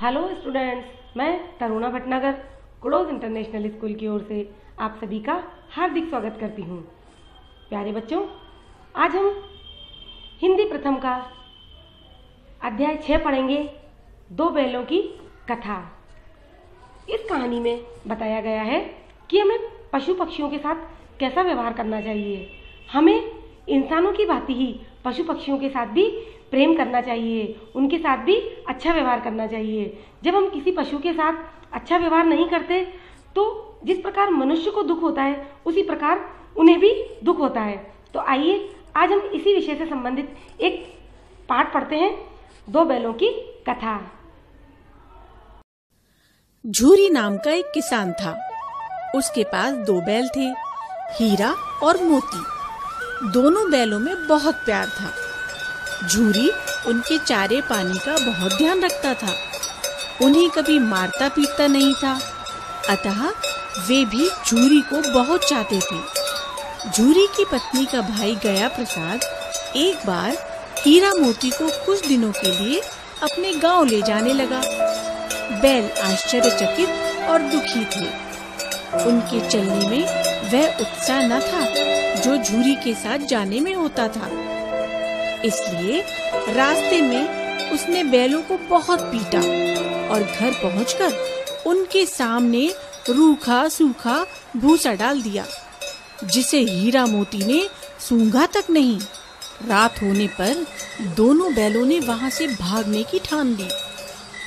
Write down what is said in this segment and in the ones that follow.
Hello students, मैं Taruna Bhatnagar कुड़ोज international school की ओर से आप सभी का हार्दिक स्वागत करती हूँ। प्यारे बच्चों, आज हम हिंदी प्रथम का अध्याय 6 पढ़ेंगे, दो बैलों की कथा। इस कहानी में बताया गया है कि हमें पशु पक्षियों के साथ कैसा व्यवहार करना चाहिए। हमें इंसानों की भांति ही पशु पक्षियों के साथ भी प्रेम करना चाहिए, उनके साथ भी अच्छा व्यवहार करना चाहिए। जब हम किसी पशु के साथ अच्छा व्यवहार नहीं करते तो जिस प्रकार मनुष्य को दुख होता है उसी प्रकार उन्हें भी दुख होता है। तो आइए आज हम इसी विषय से संबंधित एक पाठ पढ़ते हैं, दो बैलों की कथा। झूरी नाम का एक किसान था। उसके पास दो बैल थे, हीरा और मोती। दोनों बैलों में बहुत प्यार था। झूरी उनके चारे पानी का बहुत ध्यान रखता था, उन्हें कभी मारता पीटता नहीं था, अतः वे भी झूरी को बहुत चाहते थे। झूरी की पत्नी का भाई गया प्रसाद एक बार हीरा मोती को कुछ दिनों के लिए अपने गांव ले जाने लगा। बैल आश्चर्यचकित और दुखी थे। उनके चलने में वह उत्साह न था जो झूरी के साथ जाने में होता था। इसलिए रास्ते में उसने बैलों को बहुत पीटा और घर पहुंचकर उनके सामने रूखा सूखा भूसा डाल दिया, जिसे हीरा मोती ने सूंघा तक नहीं। रात होने पर दोनों बैलों ने वहां से भागने की ठान ली।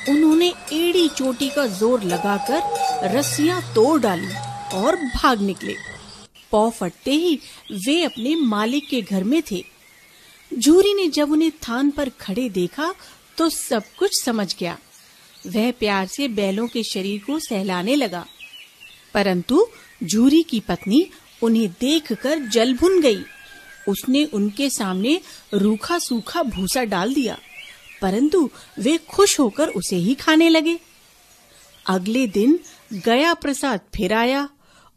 उन्होंने एड़ी चोटी का जोर लगाकर रस्सियां तोड़ डाली और भाग निकले। पौ फटते ही वे अपने मालिक के घर में थे। झूरी ने जब उन्हें थान पर खड़े देखा तो सब कुछ समझ गया। वह प्यार से बैलों के शरीर को सहलाने लगा, परंतु झूरी की पत्नी उन्हें देखकर जल भुन गई। उसने उनके सामने रूखा सूखा भूसा डाल दिया, परंतु वे खुश होकर उसे ही खाने लगे। अगले दिन गया प्रसाद फिर आया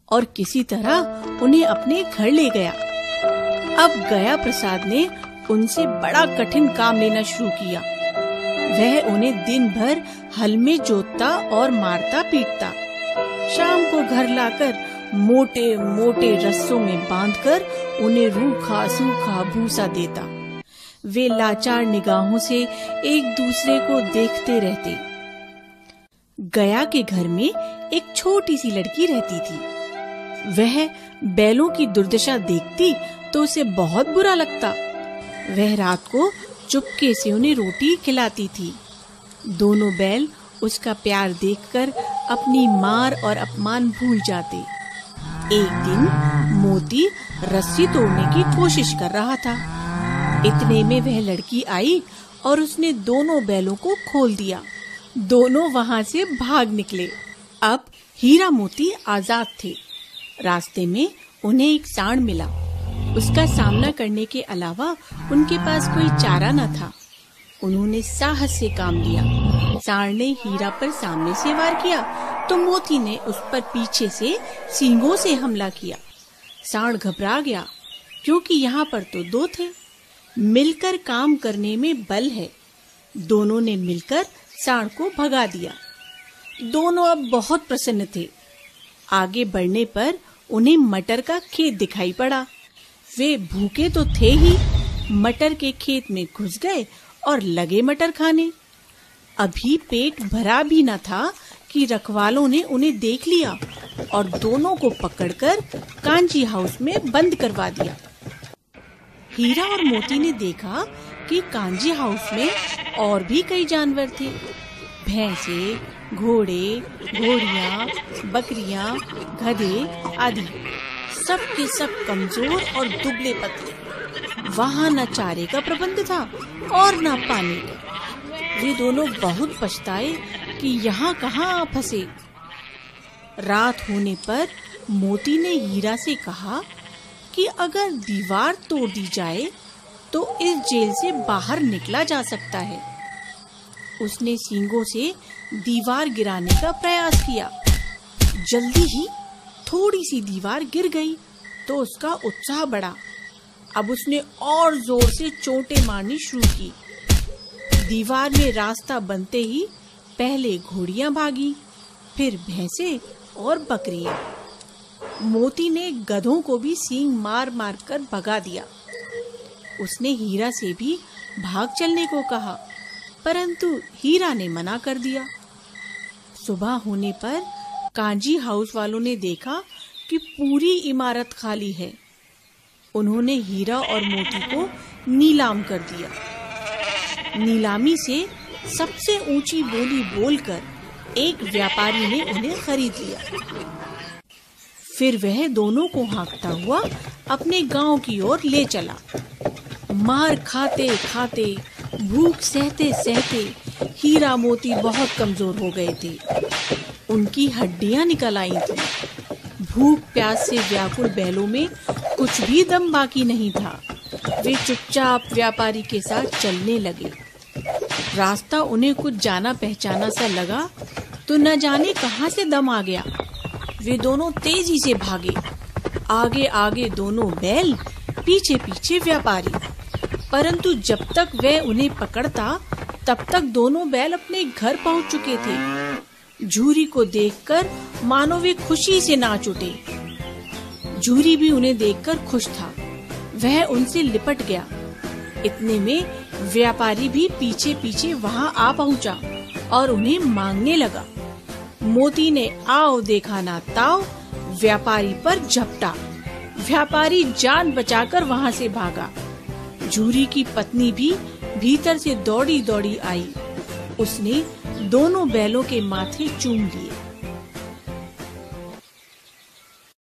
और किसी तरह उन्हें अपने घर ले गया। अब गया प्रसाद ने उनसे बड़ा कठिन काम लेना शुरू किया। वह उन्हें दिन भर हल में जोतता और मारता पीटता। शाम को घर लाकर मोटे मोटे रस्सों में बांधकर उन्हें रूखा सूखा भूसा देता। वे लाचार निगाहों से एक दूसरे को देखते रहते। गया के घर में एक छोटी सी लड़की रहती थी। वह बैलों की दुर्दशा देखती तो उसे बहुत बुरा लगता। वह रात को चुपके से उन्हें रोटी खिलाती थी। दोनों बैल उसका प्यार देखकर अपनी मार और अपमान भूल जाते। एक दिन मोती रस्सी तोड़ने की कोशिश कर रहा था। इतने में वह लड़की आई और उसने दोनों बैलों को खोल दिया। दोनों वहां से भाग निकले। अब हीरा मोती आजाद थे। रास्ते में उन्हें एक सांड मिला। उसका सामना करने के अलावा उनके पास कोई चारा न था। उन्होंने साहस से काम लिया। सांड ने हीरा पर सामने से वार किया तो मोती ने उस पर पीछे से सींगों से हमला किया। सांड घबरा गया, क्योंकि यहाँ पर तो दो थे। मिलकर काम करने में बल है। दोनों ने मिलकर सांड को भगा दिया। दोनों अब बहुत प्रसन्न थे। आगे बढ़ने पर उन्हें मटर का खेत दिखाई पड़ा। वे भूखे तो थे ही, मटर के खेत में घुस गए और लगे मटर खाने। अभी पेट भरा भी न था कि रखवालों ने उन्हें देख लिया और दोनों को पकड़कर कांजी हाउस में बंद करवा दिया। हीरा और मोती ने देखा कि कांजी हाउस में और भी कई जानवर थे। भैंसे, घोड़े, घोड़ियां, बकरियां, गधे आदि, सब के सब कमजोर और दुबले पतले। वहाँ न चारे का प्रबंध था और न पानी का। वे दोनों बहुत पछताए कि यहाँ कहाँ आ फंसे। रात होने पर मोती ने हीरा से कहा कि अगर दीवार तोड़ दी जाए तो इस जेल से बाहर निकला जा सकता है। उसने सींगों से दीवार गिराने का प्रयास किया। जल्दी ही थोड़ी सी दीवार गिर गई तो उसका उत्साह बढ़ा। अब उसने और जोर से चोटें मारनी शुरू की। दीवार में रास्ता बनते ही पहले घोड़ियां भागी, फिर भैंसे और बकरियां। मोती ने गधों को भी सींग मार मार कर भगा दिया। उसने हीरा से भी भाग चलने को कहा, परंतु हीरा ने मना कर दिया। सुबह होने पर कांजी हाउस वालों ने देखा कि पूरी इमारत खाली है। उन्होंने हीरा और मोती को नीलाम कर दिया। नीलामी से सबसे ऊंची बोली बोलकर एक व्यापारी ने उन्हें खरीद लिया। फिर वह दोनों को हाँकता हुआ अपने गांव की ओर ले चला। मार खाते खाते, भूख सहते सहते हीरा मोती बहुत कमजोर हो गए थे। उनकी हड्डियां निकल आई थी। भूख प्यास से व्याकुल बैलों में कुछ भी दम बाकी नहीं था। वे चुपचाप व्यापारी के साथ चलने लगे। रास्ता उन्हें कुछ जाना पहचाना सा लगा तो न जाने कहां से दम आ गया। वे दोनों तेजी से भागे। आगे आगे दोनों बैल, पीछे पीछे व्यापारी। परंतु जब तक वह उन्हें पकड़ता तब तक दोनों बैल अपने घर पहुंच चुके थे। झूरी को देखकर मानो वे खुशी से नाच उठे। झूरी भी उन्हें देखकर खुश था। वह उनसे लिपट गया। इतने में व्यापारी भी पीछे पीछे वहां आ पहुंचा और उन्हें मांगने लगा। मोती ने आओ देखा ना ताओ व्यापारी पर झपटा। व्यापारी जान बचाकर वहां से भागा। झूरी की पत्नी भी भीतर से दौड़ी दौड़ी आई। उसने दोनों बैलों के माथे चूम लिए।